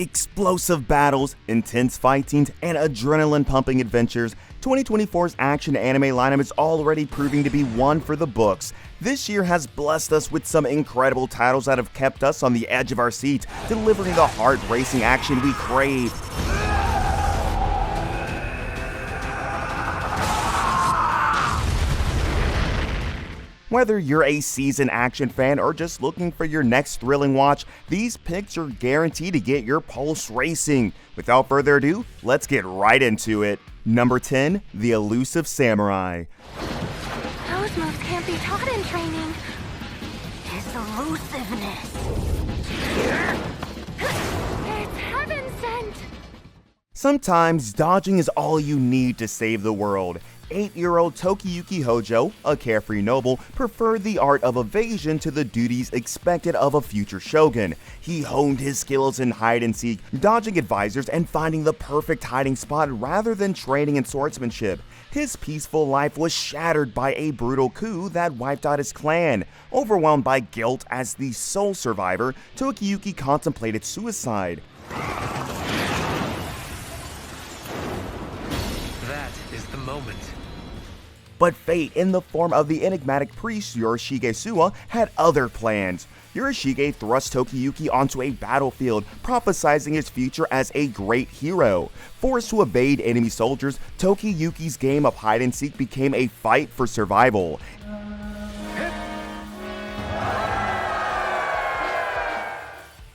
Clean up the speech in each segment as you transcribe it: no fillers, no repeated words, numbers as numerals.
explosive battles, intense fighting, and adrenaline-pumping adventures, 2024's action anime lineup is already proving to be one for the books. This year has blessed us with some incredible titles that have kept us on the edge of our seat, delivering the heart-racing action we crave. Whether you're a seasoned action fan or just looking for your next thrilling watch, these picks are guaranteed to get your pulse racing. Without further ado, let's get right into it. Number 10, The Illustrious Samurai. Those moves can't be taught in training. His elusiveness. It's heaven sent. Sometimes dodging is all you need to save the world. 8-year-old Tokiyuki Hojo, a carefree noble, preferred the art of evasion to the duties expected of a future shogun. He honed his skills in hide-and-seek, dodging advisors and finding the perfect hiding spot rather than training in swordsmanship. His peaceful life was shattered by a brutal coup that wiped out his clan. Overwhelmed by guilt as the sole survivor, Tokiyuki contemplated suicide. That is the moment. But fate, in the form of the enigmatic priest Yorishige Suwa, had other plans. Yorishige thrust Tokiyuki onto a battlefield, prophesizing his future as a great hero. Forced to evade enemy soldiers, Tokiyuki's game of hide-and-seek became a fight for survival.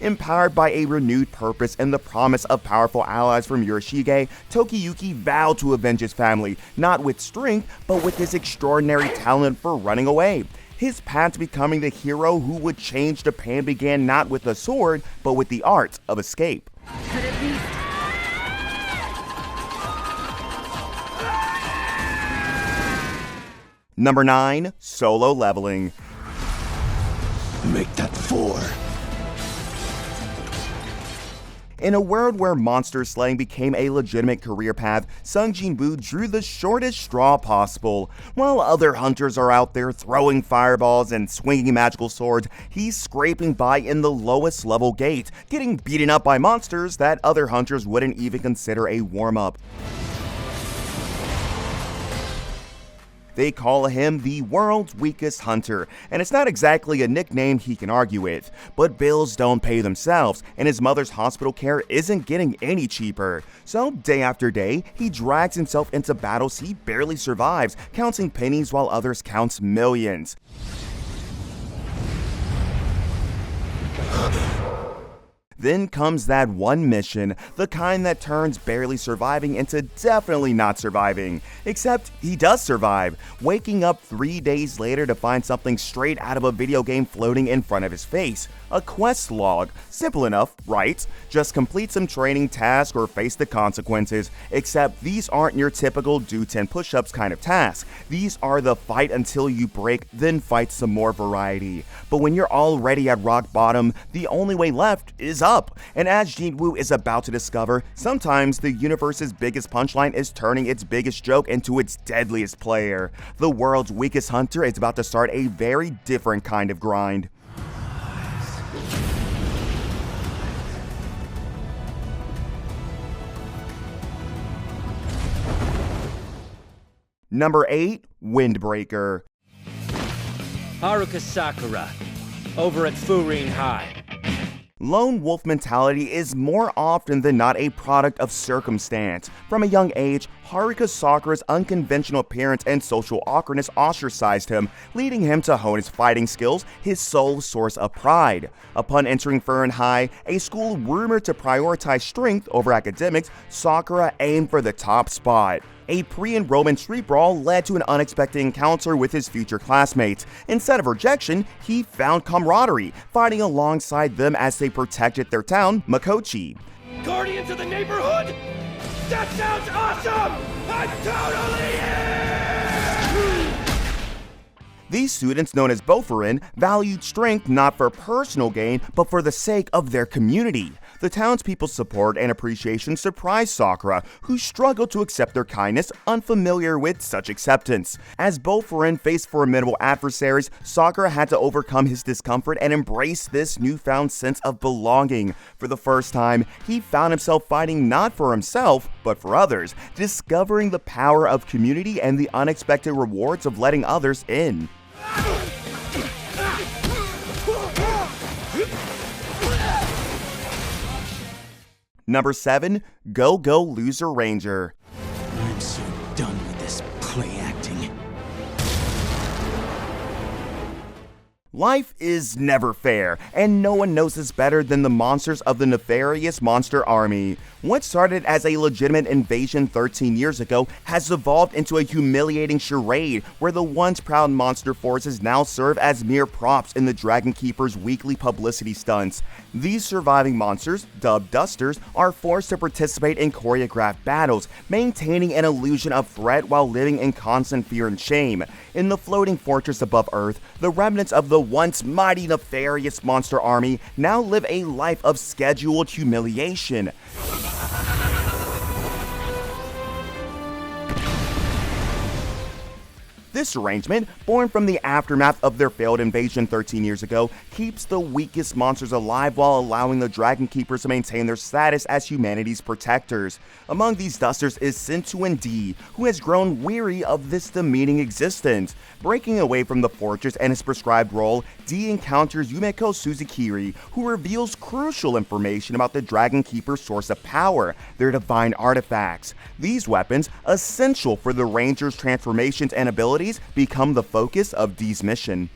Empowered by a renewed purpose and the promise of powerful allies from Yorishige, Tokiyuki vowed to avenge his family, not with strength, but with his extraordinary talent for running away. His path to becoming the hero who would change Japan began not with a sword, but with the art of escape. Could at least. Number 9, Solo Leveling. Make that 4. In a world where monster slaying became a legitimate career path, Sung Jin-woo drew the shortest straw possible. While other hunters are out there throwing fireballs and swinging magical swords, he's scraping by in the lowest level gate, getting beaten up by monsters that other hunters wouldn't even consider a warm-up. They call him the world's weakest hunter, and it's not exactly a nickname he can argue with. But bills don't pay themselves, and his mother's hospital care isn't getting any cheaper. So day after day, he drags himself into battles he barely survives, counting pennies while others count millions. Then comes that one mission, the kind that turns barely surviving into definitely not surviving. Except he does survive, waking up 3 days later to find something straight out of a video game floating in front of his face. A quest log. Simple enough, right? Just complete some training task or face the consequences. Except these aren't your typical do 10 push-ups kind of task. These are the fight until you break, then fight some more variety. But when you're already at rock bottom, the only way left is up. And as Jin-woo is about to discover, sometimes the universe's biggest punchline is turning its biggest joke into its deadliest player. The world's weakest hunter is about to start a very different kind of grind. Number 8, Windbreaker. Haruka Sakura, over at Furin High. Lone wolf mentality is more often than not a product of circumstance. From a young age, Haruka Sakura's unconventional appearance and social awkwardness ostracized him, leading him to hone his fighting skills, his sole source of pride. Upon entering Furin High, a school rumored to prioritize strength over academics, Sakura aimed for the top spot. A pre-enrollment street brawl led to an unexpected encounter with his future classmates. Instead of rejection, he found camaraderie, fighting alongside them as they protected their town, Makochi. Guardians of the neighborhood? That sounds awesome! I'm totally in! These students, known as Bofurin, valued strength not for personal gain, but for the sake of their community. The townspeople's support and appreciation surprised Sakura, who struggled to accept their kindness, unfamiliar with such acceptance. As both friends faced formidable adversaries, Sakura had to overcome his discomfort and embrace this newfound sense of belonging. For the first time, he found himself fighting not for himself, but for others, discovering the power of community and the unexpected rewards of letting others in. Number 7. Go Loser Ranger. I'm so done with this play acting. Life is never fair, and no one knows this better than the monsters of the nefarious monster army. What started as a legitimate invasion 13 years ago has evolved into a humiliating charade where the once proud monster forces now serve as mere props in the Dragon Keeper's weekly publicity stunts. These surviving monsters, dubbed Dusters, are forced to participate in choreographed battles, maintaining an illusion of threat while living in constant fear and shame. In the floating fortress above Earth, the remnants of the once mighty nefarious monster army now live a life of scheduled humiliation. This arrangement, born from the aftermath of their failed invasion 13 years ago, keeps the weakest monsters alive while allowing the Dragon Keepers to maintain their status as humanity's protectors. Among these dusters is Sentuin D, who has grown weary of this demeaning existence. Breaking away from the fortress and his prescribed role, D encounters Yumeko Suzukiri, who reveals crucial information about the Dragon Keeper's source of power, their divine artifacts. These weapons, essential for the Ranger's transformations and abilities, become the focus of D's mission.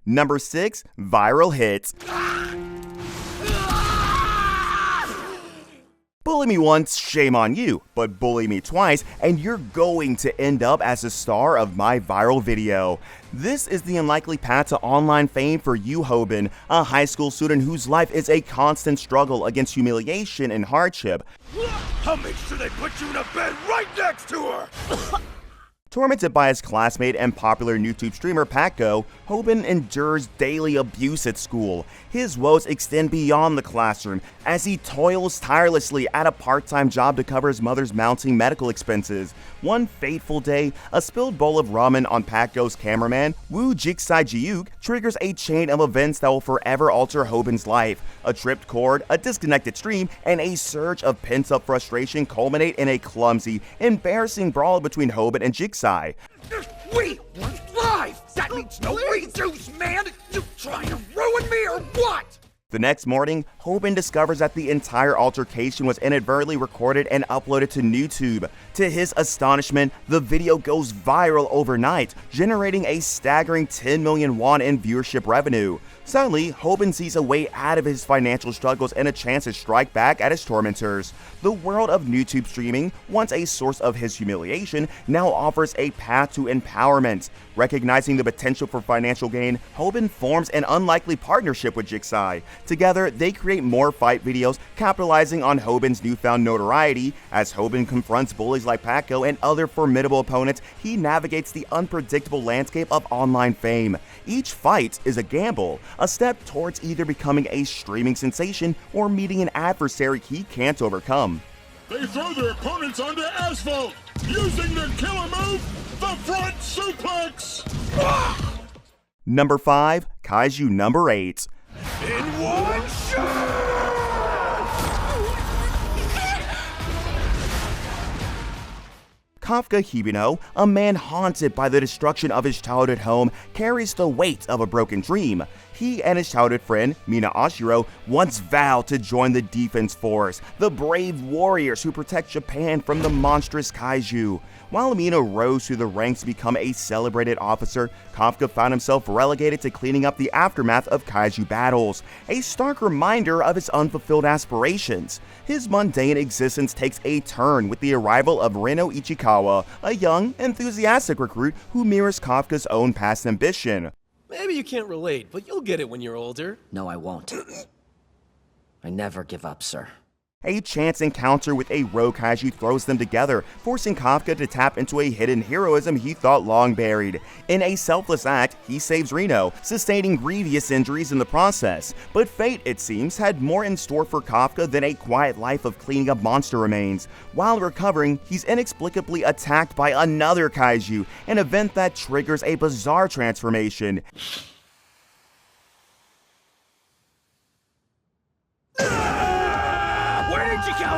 Number 6. Viral hits. Bully me once, shame on you, but bully me twice, and you're going to end up as a star of my viral video. This is the unlikely path to online fame for Yu Hoben, a high school student whose life is a constant struggle against humiliation and hardship. I'll make sure they put you in a bed right next to her! Tormented by his classmate and popular YouTube streamer Paco, Hoben endures daily abuse at school. His woes extend beyond the classroom as he toils tirelessly at a part-time job to cover his mother's mounting medical expenses. One fateful day, a spilled bowl of ramen on Paco's cameraman, Woo Jiksai Jiuk, triggers a chain of events that will forever alter Hoben's life. A tripped cord, a disconnected stream, and a surge of pent-up frustration culminate in a clumsy, embarrassing brawl between Hoben and Jiksai. We were live! That means no redos, man! You trying to ruin me or what? The next morning, Hoben discovers that the entire altercation was inadvertently recorded and uploaded to YouTube. To his astonishment, the video goes viral overnight, generating a staggering 10 million won in viewership revenue. Suddenly, Hoben sees a way out of his financial struggles and a chance to strike back at his tormentors. The world of YouTube streaming, once a source of his humiliation, now offers a path to empowerment. Recognizing the potential for financial gain, Hoben forms an unlikely partnership with Jiksai. Together, they create more fight videos, capitalizing on Hoben's newfound notoriety. As Hoben confronts bullies like Paco and other formidable opponents, he navigates the unpredictable landscape of online fame. Each fight is a gamble, a step towards either becoming a streaming sensation or meeting an adversary he can't overcome. They throw their opponents onto asphalt, using their killer move, the front suplex! Number 5. Kaiju number 8. In one shot! Kafka Hibino, a man haunted by the destruction of his childhood home, carries the weight of a broken dream. He and his childhood friend, Mina Ashiro, once vowed to join the defense force, the brave warriors who protect Japan from the monstrous kaiju. While Mina rose through the ranks to become a celebrated officer, Kafka found himself relegated to cleaning up the aftermath of kaiju battles, a stark reminder of his unfulfilled aspirations. His mundane existence takes a turn with the arrival of Reno Ichikawa, a young, enthusiastic recruit who mirrors Kafka's own past ambition. Maybe you can't relate, but you'll get it when you're older. No, I won't. I never give up, sir. A chance encounter with a rogue kaiju throws them together, forcing Kafka to tap into a hidden heroism he thought long buried. In a selfless act, he saves Reno, sustaining grievous injuries in the process. But fate, it seems, had more in store for Kafka than a quiet life of cleaning up monster remains. While recovering, he's inexplicably attacked by another kaiju, an event that triggers a bizarre transformation.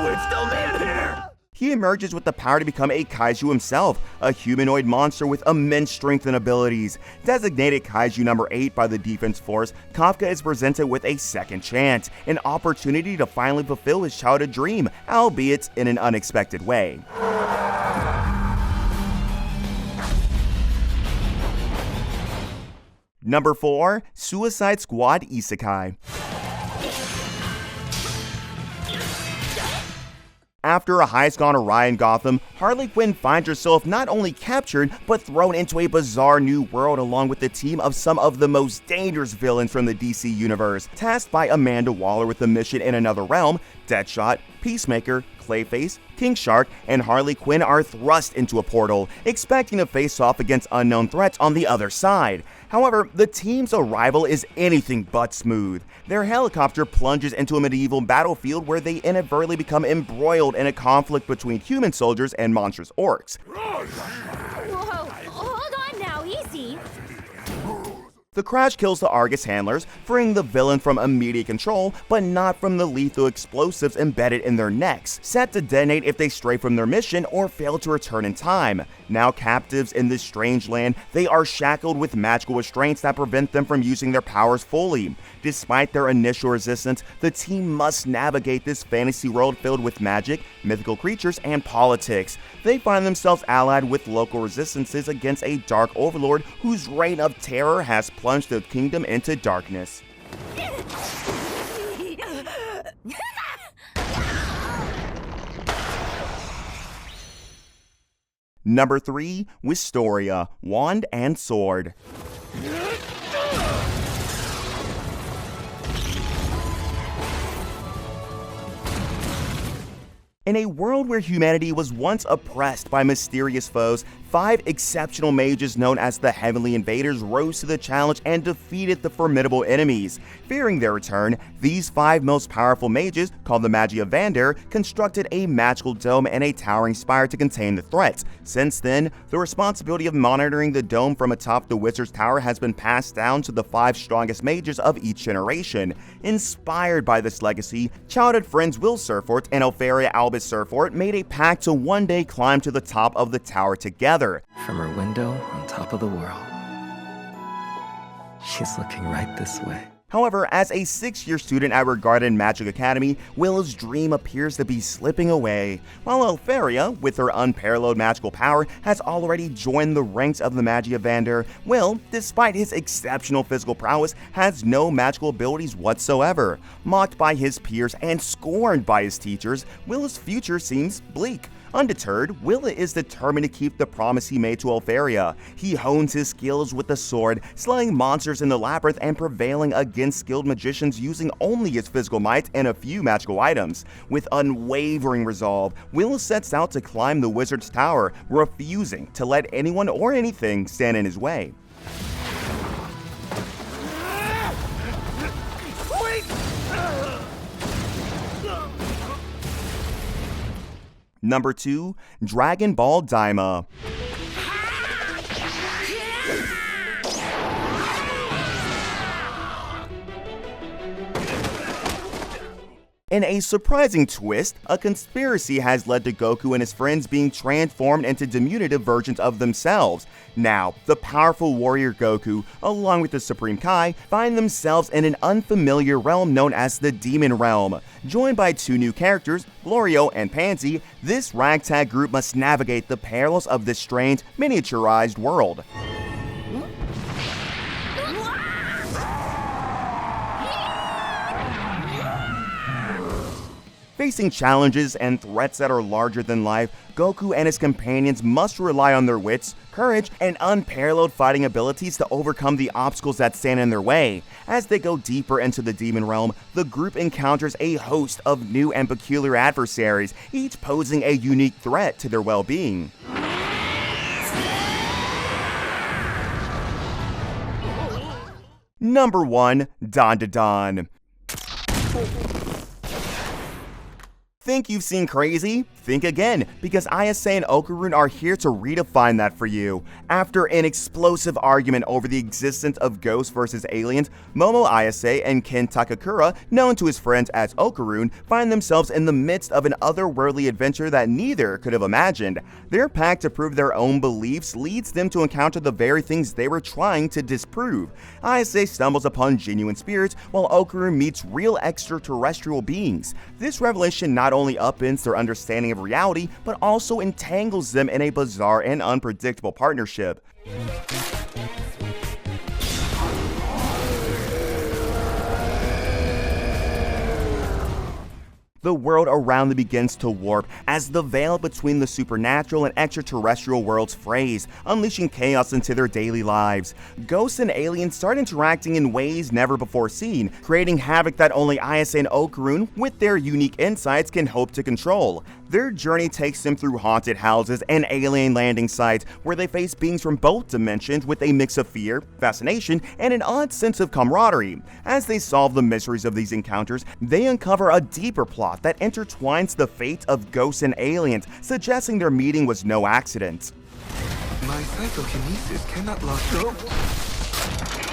It's still me in here! He emerges with the power to become a kaiju himself, a humanoid monster with immense strength and abilities. Designated kaiju number 8 by the Defense Force, Kafka is presented with a second chance, an opportunity to finally fulfill his childhood dream, albeit in an unexpected way. Number 4, Suicide Squad Isekai. After a heist gone awry in Gotham, Harley Quinn finds herself not only captured, but thrown into a bizarre new world along with a team of some of the most dangerous villains from the DC universe. Tasked by Amanda Waller with a mission in another realm, Deadshot, Peacemaker, Clayface, King Shark, and Harley Quinn are thrust into a portal, expecting to face off against unknown threats on the other side. However, the team's arrival is anything but smooth. Their helicopter plunges into a medieval battlefield where they inadvertently become embroiled in a conflict between human soldiers and monstrous orcs. Whoa, hold on now, easy. The crash kills the Argus handlers, freeing the villain from immediate control, but not from the lethal explosives embedded in their necks, set to detonate if they stray from their mission or fail to return in time. Now captives in this strange land, they are shackled with magical restraints that prevent them from using their powers fully. Despite their initial resistance, the team must navigate this fantasy world filled with magic, mythical creatures, and politics. They find themselves allied with local resistances against a dark overlord whose reign of terror has plunged the kingdom into darkness. Number 3, Wistoria, Wand and Sword. In a world where humanity was once oppressed by mysterious foes, 5 exceptional mages known as the Heavenly Invaders rose to the challenge and defeated the formidable enemies. Fearing their return, these 5 most powerful mages, called the Magi of Vander, constructed a magical dome and a towering spire to contain the threats. Since then, the responsibility of monitoring the dome from atop the Wizard's Tower has been passed down to the 5 strongest mages of each generation. Inspired by this legacy, childhood friends Will Surfort and Elfaria Albus Surfort made a pact to one day climb to the top of the tower together. From her window on top of the world, she's looking right this way. However, as a 6-year student at regarded Magic Academy, Will's dream appears to be slipping away, while Elfaria, with her unparalleled magical power, has already joined the ranks of the Magi of Vander. Will, despite his exceptional physical prowess, has no magical abilities whatsoever. Mocked by his peers and scorned by his teachers, Will's future seems bleak. Undeterred, Will is determined to keep the promise he made to Elfaria. He hones his skills with the sword, slaying monsters in the labyrinth and prevailing against skilled magicians using only his physical might and a few magical items. With unwavering resolve, Will sets out to climb the Wizard's Tower, refusing to let anyone or anything stand in his way. Number 2, Dragon Ball Daima. In a surprising twist, a conspiracy has led to Goku and his friends being transformed into diminutive versions of themselves. Now, the powerful warrior Goku, along with the Supreme Kai, find themselves in an unfamiliar realm known as the Demon Realm. Joined by 2 new characters, Glorio and Pansy, this ragtag group must navigate the perils of this strange, miniaturized world. Facing challenges and threats that are larger than life, Goku and his companions must rely on their wits, courage, and unparalleled fighting abilities to overcome the obstacles that stand in their way. As they go deeper into the demon realm, the group encounters a host of new and peculiar adversaries, each posing a unique threat to their well-being. Number 1. Don to Don. Think you've seen crazy? Think again, because Ayase and Okarun are here to redefine that for you. After an explosive argument over the existence of ghosts versus aliens, Momo Ayase and Ken Takakura, known to his friends as Okarun, find themselves in the midst of an otherworldly adventure that neither could have imagined. Their pact to prove their own beliefs leads them to encounter the very things they were trying to disprove. Ayase stumbles upon genuine spirits, while Okarun meets real extraterrestrial beings. This revelation not only upends their understanding of reality, but also entangles them in a bizarre and unpredictable partnership. The world around them begins to warp as the veil between the supernatural and extraterrestrial worlds frays, unleashing chaos into their daily lives. Ghosts and aliens start interacting in ways never before seen, creating havoc that only Ayase and Okarun, with their unique insights, can hope to control. Their journey takes them through haunted houses and alien landing sites, where they face beings from both dimensions with a mix of fear, fascination, and an odd sense of camaraderie. As they solve the mysteries of these encounters, they uncover a deeper plot that intertwines the fate of ghosts and aliens, suggesting their meeting was no accident. My psychokinesis cannot lock.